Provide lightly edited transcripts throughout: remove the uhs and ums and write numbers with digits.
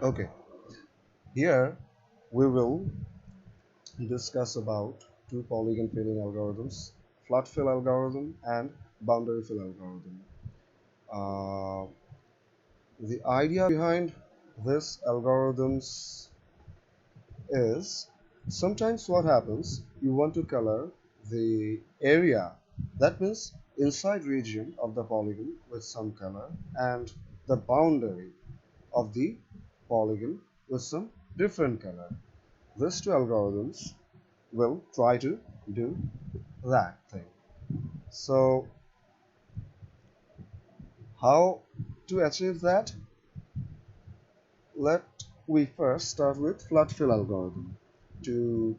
Okay, here we will discuss about two polygon filling algorithms, flood fill algorithm and boundary fill algorithm. Uh, the idea behind this algorithms is sometimes what happens, you want to color the area, that means inside region of the polygon with some color, and the boundary of the polygon with some different color. These two algorithms will try to do that thing. So how to achieve that? Let we first start with flood fill algorithm. To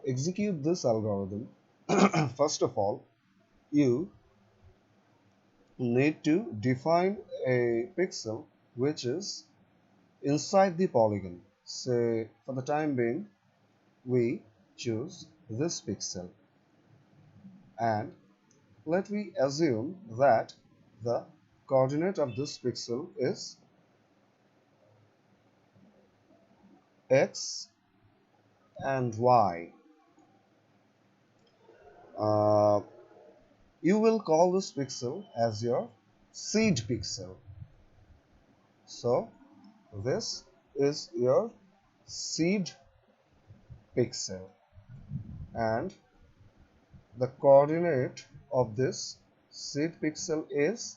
execute this algorithm, first of all, you need to define a pixel which is inside the polygon. Say for the time being, we choose this pixel, and let we assume that the coordinate of this pixel is x and y. Uh, you will call this pixel as your seed pixel. So this is your seed pixel, and the coordinate of this seed pixel is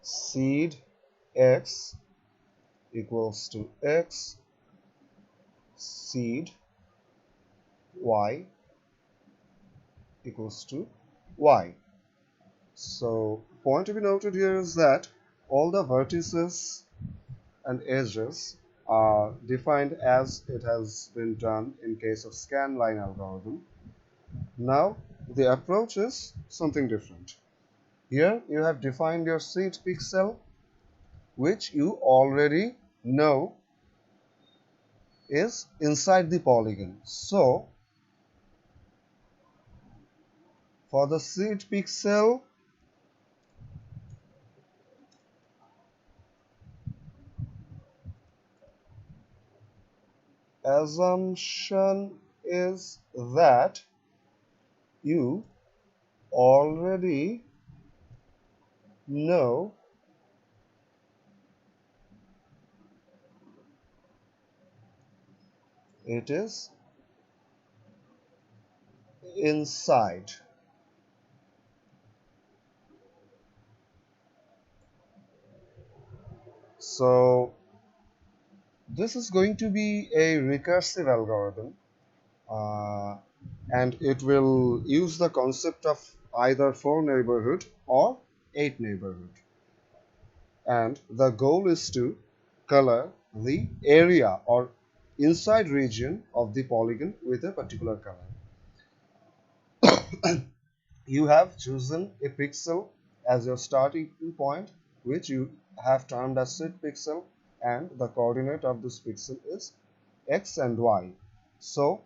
seed x equals to x, seed y equals to y. So point to be noted here is that all the vertices and edges are defined as it has been done in case of scan line algorithm. Now the approach is something different. Here you have defined your seed pixel, which you already know is inside the polygon. So for the seed pixel, assumption is that you already know it is inside. So this is going to be a recursive algorithm, uh, and it will use the concept of either 4 neighborhood or 8 neighborhood. And the goal is to color the area or inside region of the polygon with a particular color. You have chosen a pixel as your starting point, which you have termed as seed pixel, and the coordinate of this pixel is x and y. So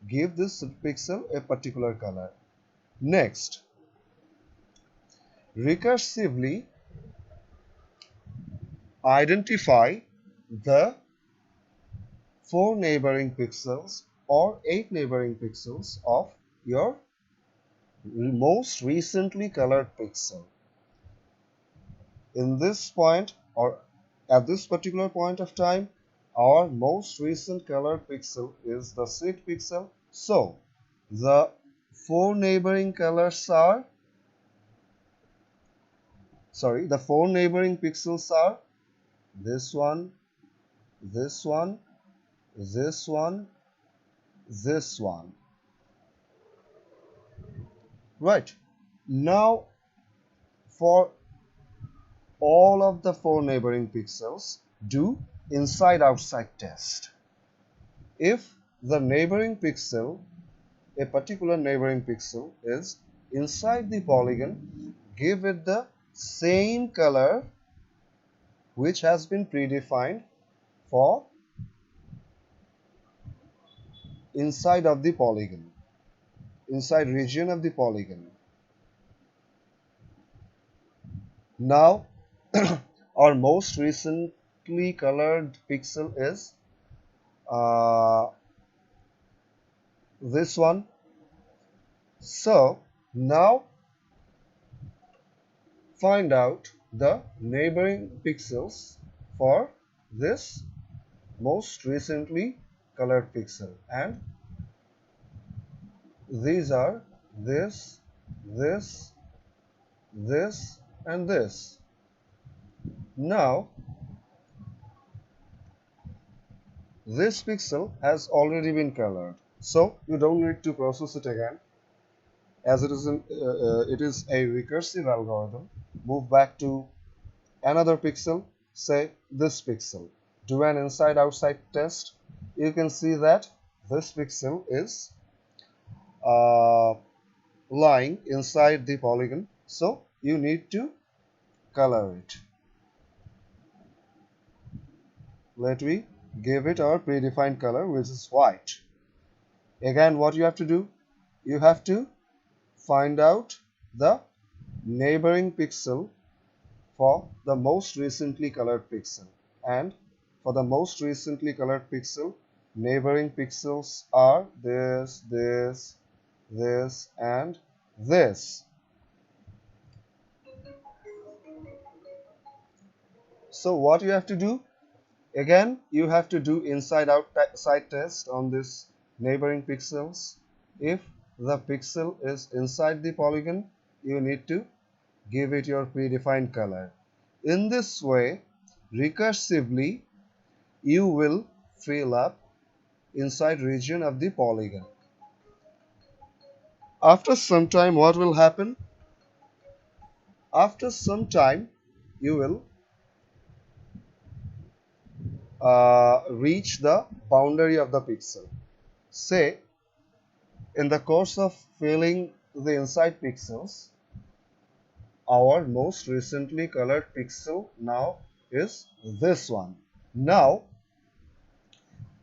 give this pixel a particular color. Next, recursively identify the 4 neighboring pixels or 8 neighboring pixels of your most recently colored pixel. In this point, or at this particular point of time, our most recent colored pixel is the seed pixel. So the 4 neighboring colors are, the 4 neighboring pixels are this one, this one, this one, this one. Right. Now for all of the 4 neighboring pixels, do inside outside test. If the neighboring pixel, a particular neighboring pixel, is inside the polygon, give it the same color which has been predefined for inside of the polygon. inside region of the polygon. Now our most recently colored pixel is this one. So now find out the neighboring pixels for this most recently colored pixel, and these are this, this, this and this. Now this pixel has already been colored, so you don't need to process it again, as it is a recursive algorithm. Move back to another pixel, say this pixel. Do an inside-outside test. You can see that this pixel is lying inside the polygon, so you need to color it. Let me give it our predefined color, which is white. Again, what you have to do, you have to find out the neighboring pixel for the most recently colored pixel, and for the most recently colored pixel, neighboring pixels are this, this, this and this. So what you have to do, again you have to do inside outside test on this neighboring pixels. If the pixel is inside the polygon, you need to give it your predefined color. In this way, recursively, you will fill up inside region of the polygon. After some time, what will happen? After some time, you will reach the boundary of the pixel. Say, in the course of filling the inside pixels, our most recently colored pixel now is this one. Now,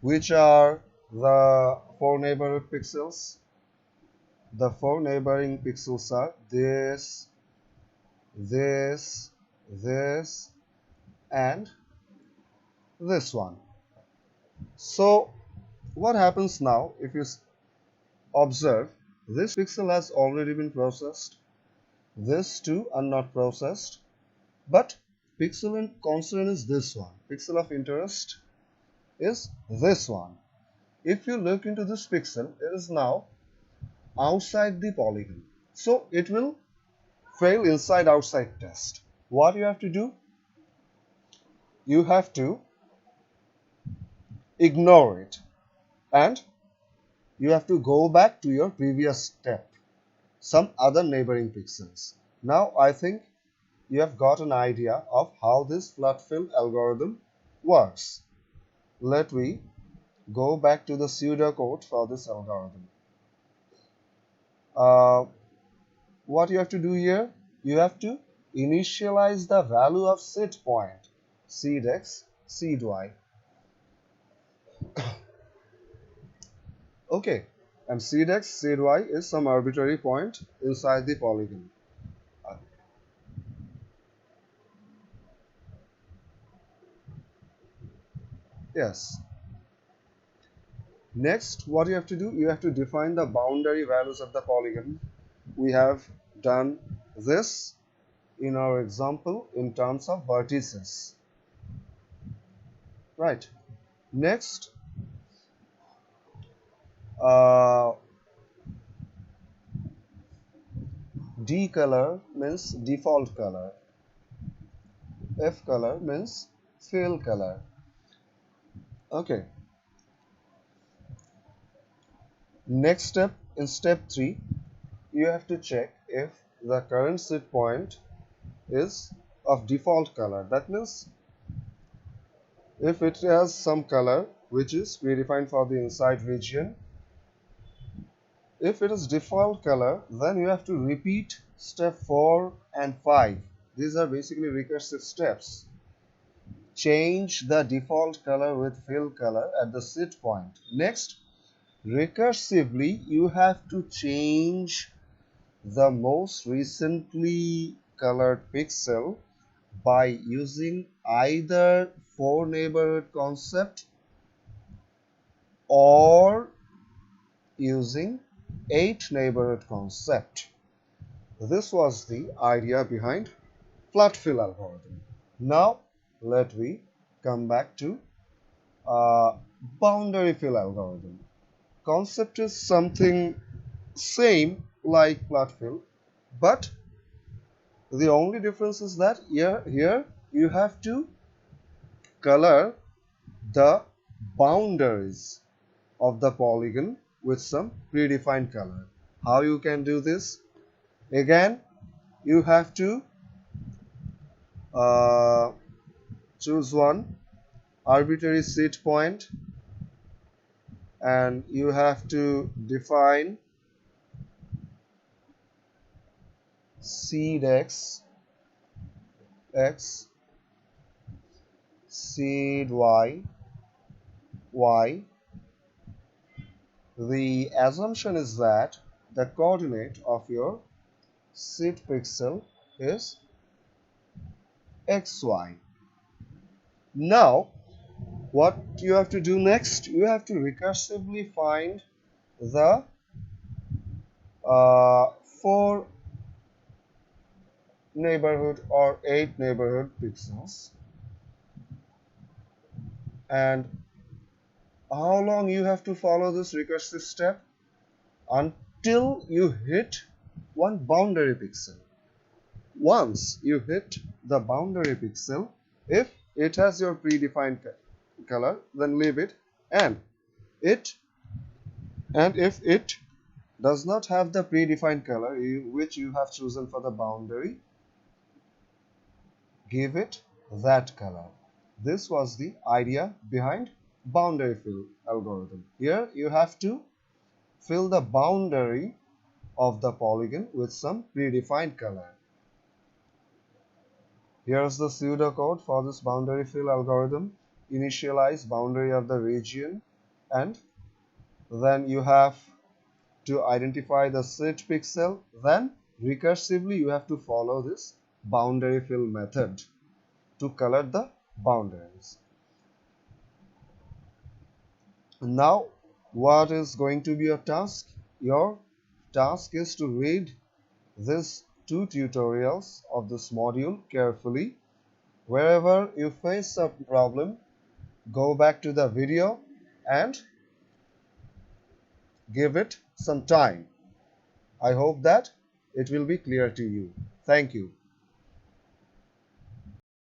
which are the four neighboring pixels? The four neighboring pixels are this, this, this and this one. So what happens now, if you observe, this pixel has already been processed, this two are not processed, but pixel in concern is this one. Pixel of interest is this one. If you look into this pixel, it is now outside the polygon, so it will fail inside outside test. What you have to do, you have to ignore it and you have to go back to your previous step, some other neighboring pixels. Now I think you have got an idea of how this flood fill algorithm works. Let me go back to the pseudocode for this algorithm. What you have to do here, you have to initialize the value of seed point, seed x, seed y. Okay, and seed x, seed y is some arbitrary point inside the polygon. Yes. Next, what you have to do, you have to define the boundary values of the polygon. We have done this in our example in terms of vertices. Right. Next, D color means default color. F color means fill color. Okay. Next step, in step 3, you have to check if the current seed point is of default color. That means if it has some color which is predefined for the inside region, if it is default color, then you have to repeat step 4 and 5. These are basically recursive steps. Change the default color with fill color at the seed point. Next, Recursively, you have to change the most recently colored pixel by using either 4 neighborhood concept or using 8 neighborhood concept. This was the idea behind flat fill algorithm. Now let me come back to boundary fill algorithm. Concept is something same like flat fill, but the only difference is that here you have to color the boundaries of the polygon with some predefined color. How you can do this? Again, you have to uh, choose one arbitrary seed point, and you have to define seed x, seed y. The assumption is that the coordinate of your seed pixel is xy. Now what you have to do next? You have to recursively find the 4 neighborhood or 8 neighborhood pixels. And how long you have to follow this recursive step? Until you hit one boundary pixel. Once you hit the boundary pixel, if it has your predefined color, then leave it, and if it does not have the predefined color which you have chosen for the boundary, give it that color. This was the idea behind boundary fill algorithm. Here you have to fill the boundary of the polygon with some predefined color. Here's the pseudocode for this boundary fill algorithm. Initialize boundary of the region, and then you have to identify the seed pixel. Then recursively you have to follow this boundary fill method to color the boundaries. Now what is going to be your task? Your task is to read these 2 tutorials of this module carefully. Wherever you face a problem, go back to the video and give it some time. I hope that it will be clear to you. Thank you.